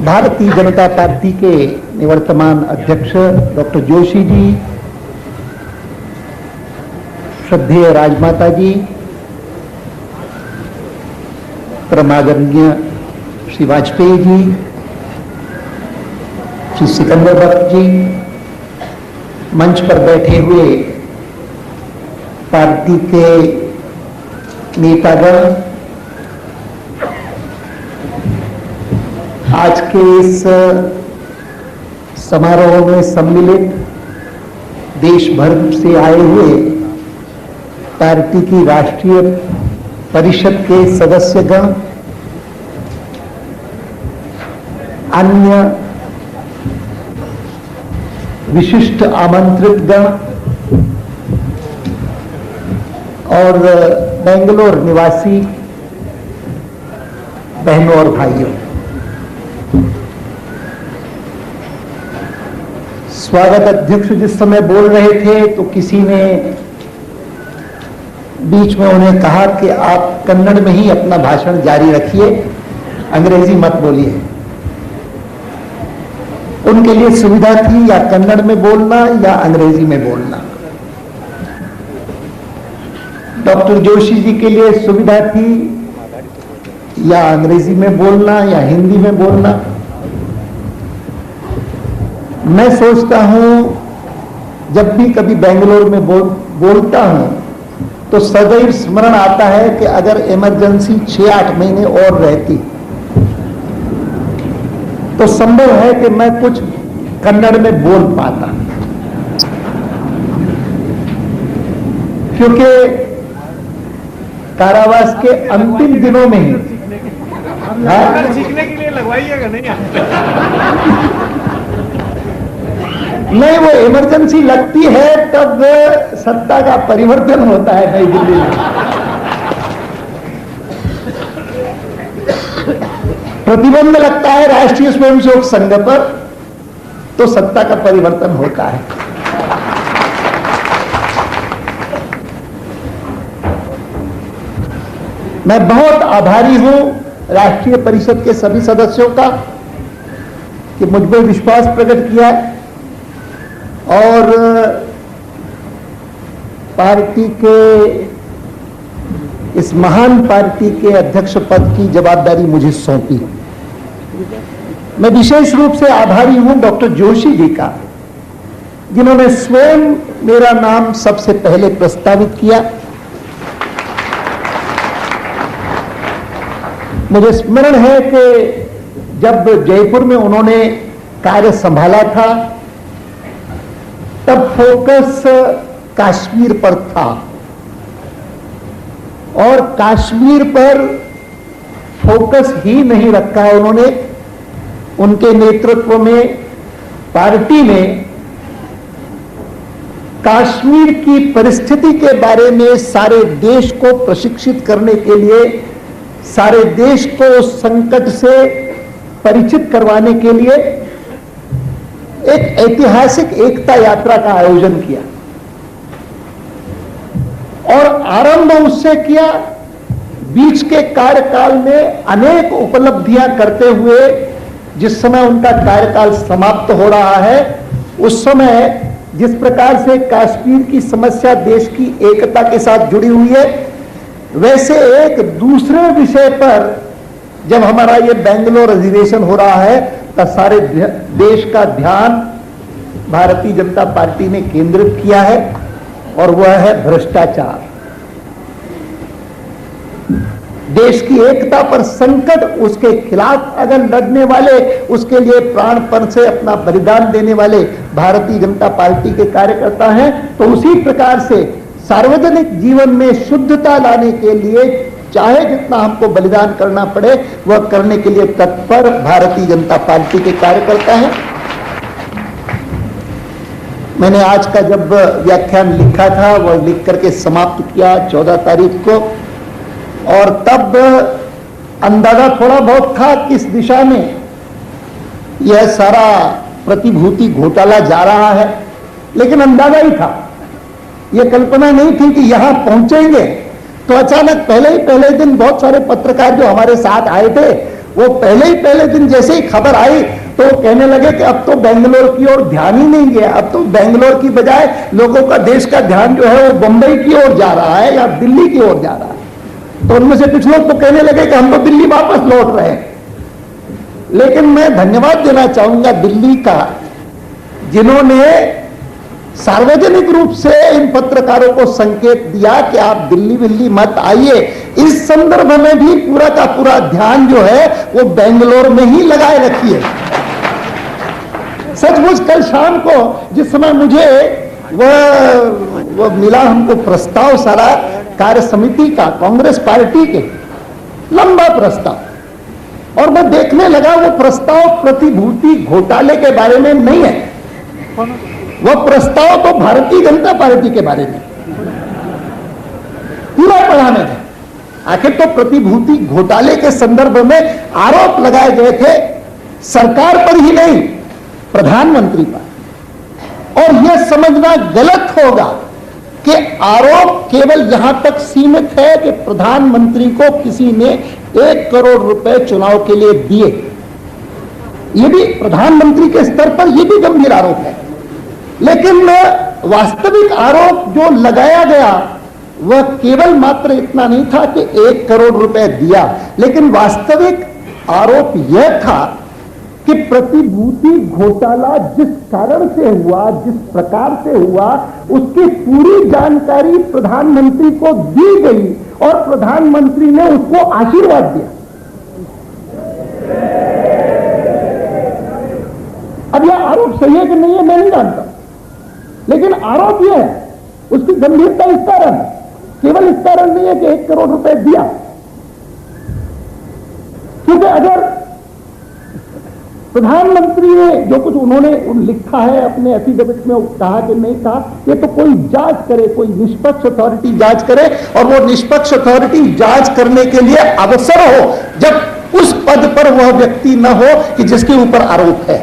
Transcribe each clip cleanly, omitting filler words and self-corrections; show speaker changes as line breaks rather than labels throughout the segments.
Bharatiya Janata party के निवर्तमान अध्यक्ष डॉक्टर जोशी जी, श्रद्धेय राजमाता जी, परमादरणीय श्री वाजपेयी जी, श्री सिकंदर भट्ट जी, मंच पर बैठे हुए पार्टी के नेतागण, आज के इस समारोह में सम्मिलित देश भर से आए हुए पार्टी की राष्ट्रीय परिषद के सदस्यगण, अन्य विशिष्ट आमंत्रित गण और बेंगलोर निवासी बहनों और भाइयों, स्वागत अध्यक्ष जिस समय बोल रहे थे तो किसी ने बीच में उन्हें कहा कि आप कन्नड़ में ही अपना भाषण जारी रखिए, अंग्रेजी मत बोलिए। उनके लिए सुविधा थी या कन्नड़ में बोलना या अंग्रेजी में बोलना। डॉक्टर जोशी जी के लिए सुविधा थी या अंग्रेजी में बोलना या हिंदी में बोलना। मैं सोचता हूं जब भी कभी बेंगलोर में बोलता हूं तो सदैव स्मरण आता है कि अगर इमरजेंसी 6-8 महीने और रहती तो संभव है कि मैं कुछ कन्नड़ में बोल पाता, क्योंकि कारावास के अंतिम दिनों में ही
सीखने के लिए लगवाइएगा
नहीं, वो इमरजेंसी लगती है तब सत्ता का परिवर्तन होता है नई दिल्ली में। प्रतिबंध लगता है राष्ट्रीय स्वयंसेवक संघ पर तो सत्ता का परिवर्तन होता है। मैं बहुत आभारी हूं राष्ट्रीय परिषद के सभी सदस्यों का कि मुझ पर विश्वास प्रकट किया और पार्टी के इस महान पार्टी के अध्यक्ष पद की जवाबदारी मुझे सौंपी। मैं विशेष रूप से आभारी हूं डॉक्टर जोशी जी का, जिन्होंने स्वयं मेरा नाम सबसे पहले प्रस्तावित किया। मुझे स्मरण है कि जब जयपुर में उन्होंने कार्य संभाला था तब फोकस कश्मीर पर था और कश्मीर पर फोकस ही नहीं रखा है उन्होंने। उनके नेतृत्व में पार्टी ने कश्मीर की परिस्थिति के बारे में सारे देश को प्रशिक्षित करने के लिए, सारे देश को संकट से परिचित करवाने के लिए एक ऐतिहासिक एकता यात्रा का आयोजन किया और आरंभ उससे किया। बीच के कार्यकाल में अनेक उपलब्धियां करते हुए जिस समय उनका कार्यकाल समाप्त हो रहा है, उस समय जिस प्रकार से कश्मीर की समस्या देश की एकता के साथ जुड़ी हुई है, वैसे एक दूसरे विषय पर जब हमारा ये बेंगलोर अधिवेशन हो रहा है तब सारे देश का ध्यान भारतीय जनता पार्टी ने केंद्रित किया है और वह है भ्रष्टाचार। देश की एकता पर संकट, उसके खिलाफ अगर लड़ने वाले, उसके लिए प्राणपण से अपना बलिदान देने वाले भारतीय जनता पार्टी के कार्यकर्ता हैं, तो उसी प्रकार से सार्वजनिक जीवन में शुद्धता लाने के लिए चाहे जितना हमको बलिदान करना पड़े वह करने के लिए तत्पर भारतीय जनता पार्टी के कार्यकर्ता हैं। मैंने आज का जब व्याख्यान लिखा था वह लिख करके समाप्त किया 14 तारीख को, और तब अंदाजा थोड़ा बहुत था किस दिशा में यह सारा प्रतिभूति घोटाला जा रहा है, लेकिन अंदाजा ही था। यह कल्पना नहीं थी कि यहां पहुंचेंगे। तो अचानक पहले दिन बहुत सारे पत्रकार जो हमारे साथ आए थे वो पहले दिन जैसे ही खबर आई तो कहने लगे कि अब तो बेंगलोर की ओर ध्यान ही नहीं गया, अब तो बेंगलोर की बजाय लोगों का, देश का ध्यान जो है वो बंबई की ओर जा रहा है या दिल्ली की ओर जा रहा है। तो उनमें से कुछ लोग तो कहने लगे कि हम तो दिल्ली वापस लौट रहे हैं। लेकिन मैं धन्यवाद देना चाहूंगा दिल्ली का, जिन्होंने सार्वजनिक रूप से इन पत्रकारों को संकेत दिया कि आप दिल्ली मत आइए। इस संदर्भ में भी पूरा का पूरा ध्यान जो है वो बेंगलोर में ही लगाए रखिए। सचमुच कल शाम को जिस समय मुझे वह मिला हमको प्रस्ताव सारा कार्य समिति का, कांग्रेस पार्टी के, लंबा प्रस्ताव, और मैं देखने लगा वो प्रस्ताव प्रतिभूति घोटाले के बारे में नहीं है, वह प्रस्ताव तो भारतीय जनता पार्टी के बारे में पूरा पढ़ा मैंने। आखिर तो प्रतिभूति घोटाले के संदर्भ में आरोप लगाए गए थे सरकार पर ही नहीं, प्रधानमंत्री पर। और यह समझना गलत होगा कि आरोप केवल यहां तक सीमित है कि प्रधानमंत्री को किसी ने 1 करोड़ रुपए चुनाव के लिए दिए। यह भी प्रधानमंत्री के स्तर पर यह भी गंभीर आरोप है। लेकिन वास्तविक आरोप जो लगाया गया वह केवल मात्र इतना नहीं था कि 1 करोड़ रुपए दिया, लेकिन वास्तविक आरोप यह था कि प्रतिभूति घोटाला जिस कारण से हुआ, जिस प्रकार से हुआ, उसकी पूरी जानकारी प्रधानमंत्री को दी गई और प्रधानमंत्री ने उसको आशीर्वाद दिया। अब यह आरोप सही है कि नहीं है मैं नहीं जानता, लेकिन आरोप यह है, उसकी गंभीरता इस कारण है, केवल इस कारण नहीं है कि 1 करोड़ रुपए दिया। क्योंकि अगर प्रधानमंत्री ने जो कुछ उन्होंने लिखा है अपने एफिडेविट में, कहा कि नहीं कहा, ये तो कोई जांच करे, कोई निष्पक्ष अथॉरिटी जांच करे, और वो निष्पक्ष अथॉरिटी जांच करने के लिए अवसर हो जब उस पद पर वह व्यक्ति न हो कि जिसके ऊपर आरोप है।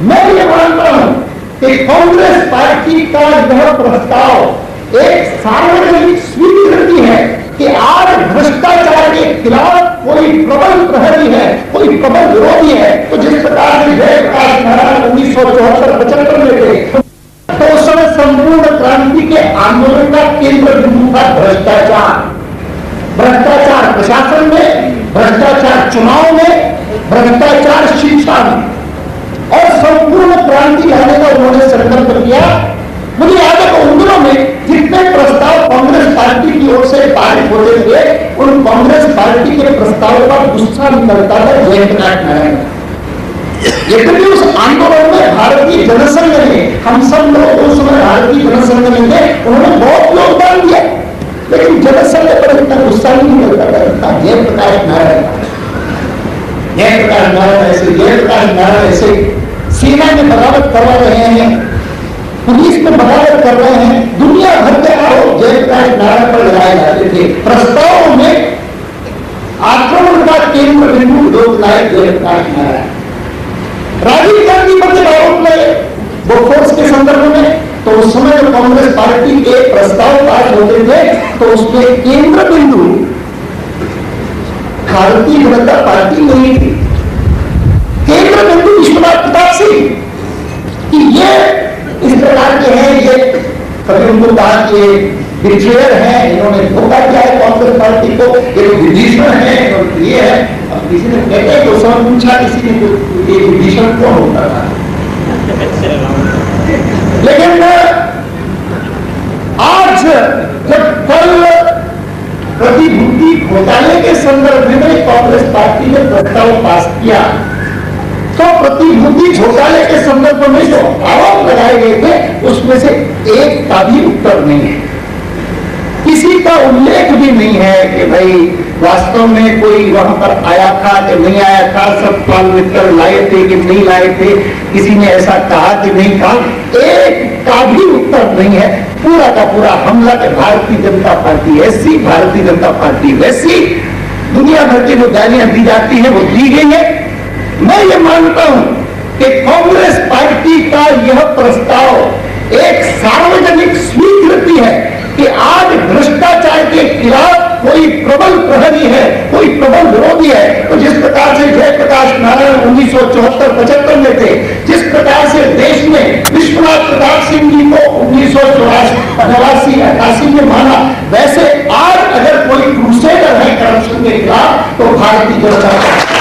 मैं ये मानता हूं कि कांग्रेस पार्टी का यह प्रस्ताव एक सार्वजनिक स्वीकृति है कि आज भ्रष्टाचार के खिलाफ कोई प्रबल प्रहरी है, कोई प्रबल विरोधी है। तो जिस प्रकार से जयप्रकाश नारायण 1974-75 में थे, तो उस समय संपूर्ण क्रांति के आंदोलन का केंद्र बिंदु था भ्रष्टाचार। भ्रष्टाचार प्रशासन में, भ्रष्टाचार चुनाव में, भ्रष्टाचार शिक्षा में, और संपूर्ण क्रांति लाने का उन्होंने संकल्प किया। मुझे याद है उन दिनों में जितने प्रस्ताव कांग्रेस पार्टी की ओर से पारित होते थे, उन कांग्रेस पार्टी के प्रस्ताव का गुस्सा निकलता था जयप्रकाश नारायण। यद्यपि उस आंदोलन में भारतीय जनसंघ ने, हम सब लोग उस समय भारतीय जनसंघ में थे, उन्होंने बहुत योगदान दिया, लेकिन जनसंघ पर इतना गुस्सा नहीं निकलता था जयप्रकाश नारायण। जयप्रकाश नारायण ऐसे, जयप्रकाश नारायण ऐसे सेना में बगावत करवा रहे हैं, पुलिस में बगावत कर रहे हैं, दुनिया भर के आरोप जयप्रकाश नारायण पर लगाए जाते थे। प्रस्तावों में आक्रमण का केंद्र बिंदु लोकनायक जयप्रकाश नारायण। राजीव गांधी पर जब आरोप लगे बोफोर्स के संदर्भ में, तो उस समय जो कांग्रेस पार्टी के प्रस्ताव पास होते थे, तो उसमें केंद्र बिंदु भारतीय जनता पार्टी नहीं थी, केंद्र बिंदु विश्वनाथ प्रताप सिंह कि ये इस प्रकार के हैं, ये कभी उनको कहा कि बिट्रेयर है, इन्होंने धोखा किया है कांग्रेस पार्टी को, ये विभीषण है, ये है। अब किसी ने कहते तो सब पूछा, किसी ने ये विभीषण कौन होता था, लेकिन आज जब कल प्रतिभूति घोटाले के संदर्भ में कांग्रेस पार्टी ने प्रस्ताव पास किया, तो प्रतिभूति घोटाले के संदर्भ में जो आरोप लगाए गए थे उसमें से एक का भी उत्तर नहीं है, किसी का उल्लेख भी नहीं है कि भाई वास्तव में कोई वहां पर आया था कि नहीं आया था, सब पाल मित्र लाए थे कि नहीं लाए थे, किसी ने ऐसा कहा कि नहीं कहा, एक का भी उत्तर नहीं है। पूरा का पूरा हमला के भारतीय जनता पार्टी ऐसी, भारतीय जनता पार्टी वैसी, दुनिया भर की जो गालियां दी जाती है वो दी गई है। मैं ये मानता हूं कि कांग्रेस पार्टी का यह प्रस्ताव एक सार्वजनिक स्वीकृति है कि आज भ्रष्टाचार के खिलाफ कोई प्रबल प्रहरी है, कोई प्रबल विरोध भी है। तो जिस प्रकार से जयप्रकाश नारायण 1974-75 में थे, जिस प्रकार से देश में विश्वनाथ प्रताप सिंह जी को 1984-88 में माना, वैसे आज अगर कोई क्रूसेडर है करप्शन के खिलाफ तो भारतीय जनता पार्टी।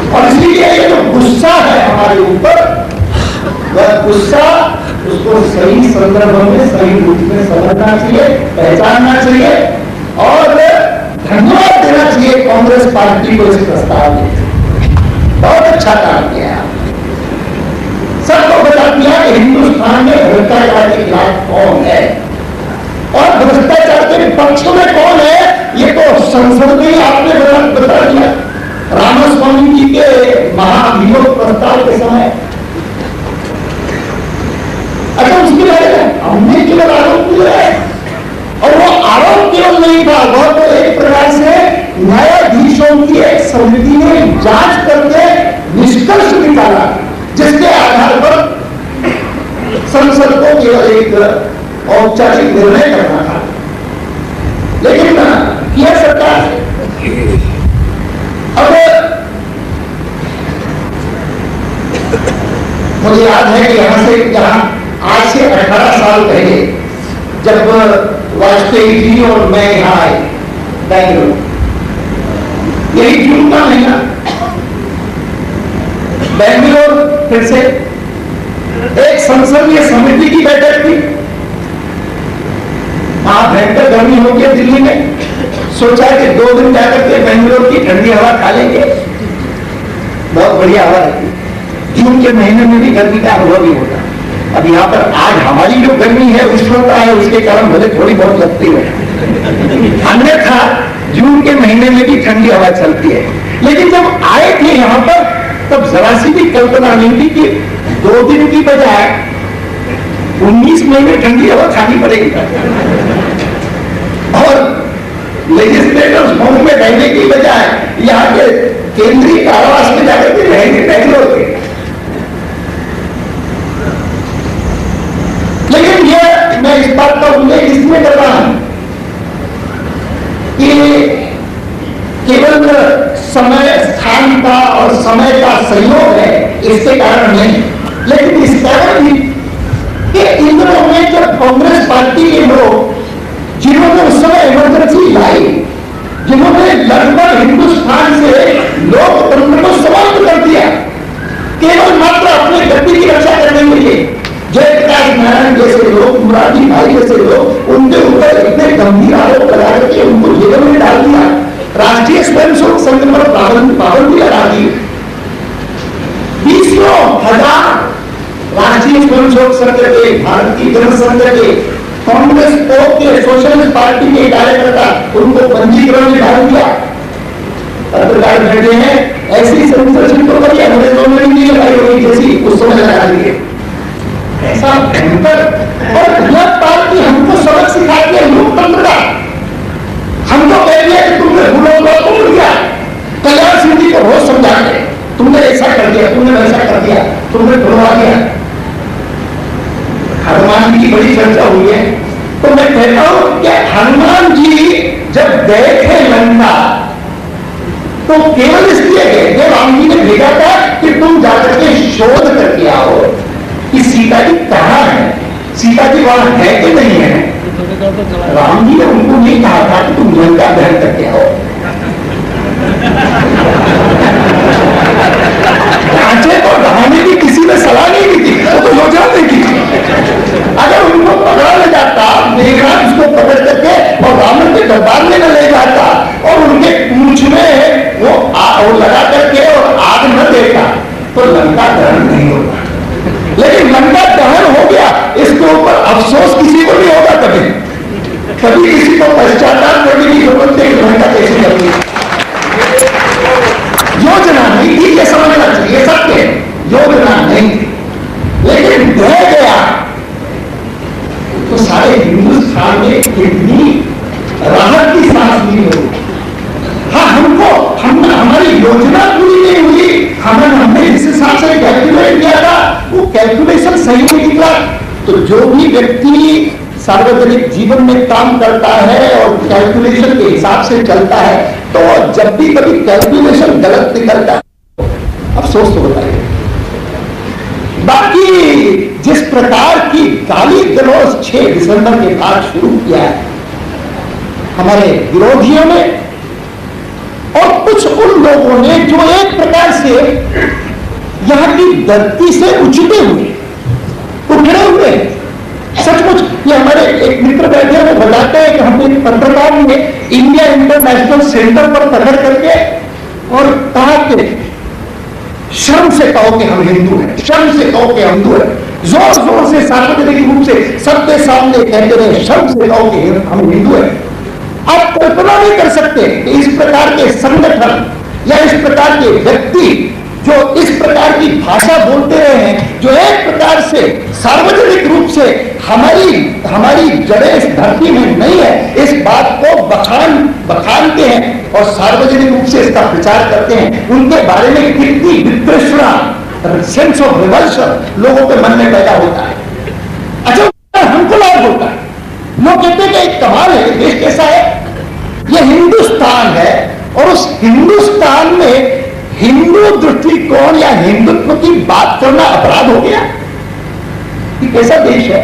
और इसलिए ये जो गुस्सा है हमारे ऊपर, वह गुस्सा उसको सही संदर्भ में, सही रूप में समझना चाहिए, पहचानना चाहिए और धन्यवाद देना चाहिए कांग्रेस पार्टी को इस प्रस्ताव में। बहुत अच्छा काम किया, सबको बता दिया कि हिंदुस्तान में भ्रष्टाचार के खिलाफ कौन है और भ्रष्टाचार के पक्ष में कौन है, ये तो संसद में ही आपने बता दिया। रामास्वामी जी के महाभियोग प्रस्ताव के समय अच्छा उसकी बारे में हमने केवल आरोप किया है, और वो आरोप केवल नहीं था, वह तो एक प्रकार से न्यायाधीशों की एक समिति ने जांच करके निष्कर्ष निकाला, जिसके आधार पर संसद को केवल एक औपचारिक निर्णय करना था, लेकिन किया सरकार। अब मुझे याद है कि यहाँ आज से 18 साल पहले जब वाजपेयी जी और मैं यहाँ आए बेंगलुरु, यही जून का महीना, बेंगलुरु फिर से एक संसदीय समिति की बैठक थी। वहां भयंकर गर्मी हो गई दिल्ली में, सोचा कि 2 दिन जाकर के बेंगलुरु की ठंडी हवा खा लेंगे, बहुत बढ़िया हवा रहती। जून के महीने में भी गर्मी का अनुभव ही होता। अब यहाँ पर आज हमारी जो गर्मी है उष्णता है, उसके कारण भले थोड़ी बहुत लगती है, अन्यथा जून के महीने में भी ठंडी हवा चलती है। लेकिन जब आए थे यहाँ पर तब जरा सी भी कल्पना नहीं थी कि 2 दिन की बजाय 19 महीने ठंडी हवा खानी पड़ेगी और लेजिस्लेटर्स होम में रहने की बजाय यहाँ के केंद्रीय कारावास में जाकर के रहेंगे बेंगलोर के। लेकिन ये मैं इस बात का उल्लेख इसमें कर रहा हूं कि केवल समय स्थान का और समय का सहयोग है इसके कारण नहीं, लेकिन इस कारण भी कि इन दिनों में जब कांग्रेस पार्टी के लोग जिन्होंने उस समय इमरजेंसी लाई, जिन्होंने लगभग हिंदुस्तान से लोकतंत्र को समाप्त कर दिया केवल मात्र अपने गति की रक्षा करने के लिए, जयप्रकाश नारायण जैसे लोग, मुरारी भाई जैसे लोग, उनके ऊपर इतने गंभीर आरोप लगा करके उनको जेल में डाल दिया, राष्ट्रीय स्वयंसेवक संघ पर पाबंदी लगा दी, 20,000 राष्ट्रीय स्वयंसेवक संघ के, भारतीय जनसंघ के, कांग्रेस के, सोशलिस्ट पार्टी के कार्यकर्ता उनको पंजीकरण में डाल दिया। पत्रकार बैठे हैं, ऐसी सेंसरशिप तो करिए, अंग्रेजों ने नहीं लगाई होगी जैसी उस समय लगा दी है। ऐसा भयंकर और गलत पार्टी हमको सबक सिखाती है लोकतंत्र का। हमको कह दिया कि तुमने भूलो तो भूल गया, कल्याण सिंह जी को रोज समझाते, तुमने ऐसा कर दिया, तुमने वैसा कर दिया, तुमने भुलवा दिया। हनुमान जी की बड़ी चर्चा हुई है, तो मैं कहता हूं कि हनुमान जी जब गए थे लंका तो केवल इसलिए गए थे, राम जी ने भेजा था कि तुम जाकर के शोध करके आओ कि सीता जी कहां है, सीता जी वहां है कि नहीं है। राम जी ने उनको नहीं कहा था कि तुम लंका दहन करके आओ। ढांचे को ढहाने की किसी ने सलाह नहीं दी थी, वो तो योजना नहीं की। अगर उनको पकड़ा ले जाता, मेघनाथ उसको पकड़ करके और रावण के दरबार में ले जाता और उनके पूंछ में वो लगा करके और आग न देता तो लंका दहन नहीं होता। लेकिन लंका दहन हो गया, इसके ऊपर अफसोस किसी को नहीं होगा। कभी किसी को पश्चाताप करने की जरूरत नहीं। लंका कैसे करनी योजना नहीं थी, ये समझना चाहिए सबके, योजना नहीं थी, लेकिन रह गया तो सारे हिंदुस्तान में कितनी राहत की सांस ली होगी। हाँ, हमारी योजना पूरी नहीं हुई, हमने जिस हिसाब से कैलकुलेट किया था वो कैलकुलेशन सही नहीं निकला। तो जो भी व्यक्ति सार्वजनिक जीवन में काम करता है और कैलकुलेशन के हिसाब से चलता है, तो जब भी कभी कैलकुलेशन गलत निकलता है अफसोस तो होता है। बाकी जिस प्रकार की गाली गलौज 6 दिसंबर के बाद शुरू किया है हमारे विरोधियों ने और कुछ उन लोगों ने जो एक प्रकार से यहां की धरती से उछले हुए उखड़े हुए, सचमुच ये हमारे एक मित्र बैठे हुए बताते हैं कि हम एक पत्रकार ने इंडिया इंटरनेशनल सेंटर पर पकड़ करके और कहा कि शर्म से कहो कि हम हिंदू हैं, शर्म से कहो कि हम हिंदू हैं, जोर जोर से सार्वजनिक रूप से सबके सामने कहते रहे शर्म से कहो कि हम हिंदू हैं। आप कल्पना नहीं कर सकते कि इस प्रकार के संगठन या इस प्रकार के व्यक्ति जो इस प्रकार की भाषा बोलते रहे हैं, जो एक प्रकार से सार्वजनिक रूप से हमारी जड़ें इस धरती में नहीं है, इस बात को बखानते हैं और सार्वजनिक रूप से इसका प्रचार करते हैं, उनके बारे में कितनी वितृष्णा, सेंस ऑफ रिवल्शन लोगों के मन में पैदा होता है। अच्छा, हमको लाभ होता है। लोग कहते हैं कि एक कमाल है, देश कैसा है, यह हिंदुस्तान है और उस हिंदुस्तान में हिंदू दृष्टिकोण या हिंदुत्व की बात करना अपराध हो गया। ये कैसा देश है?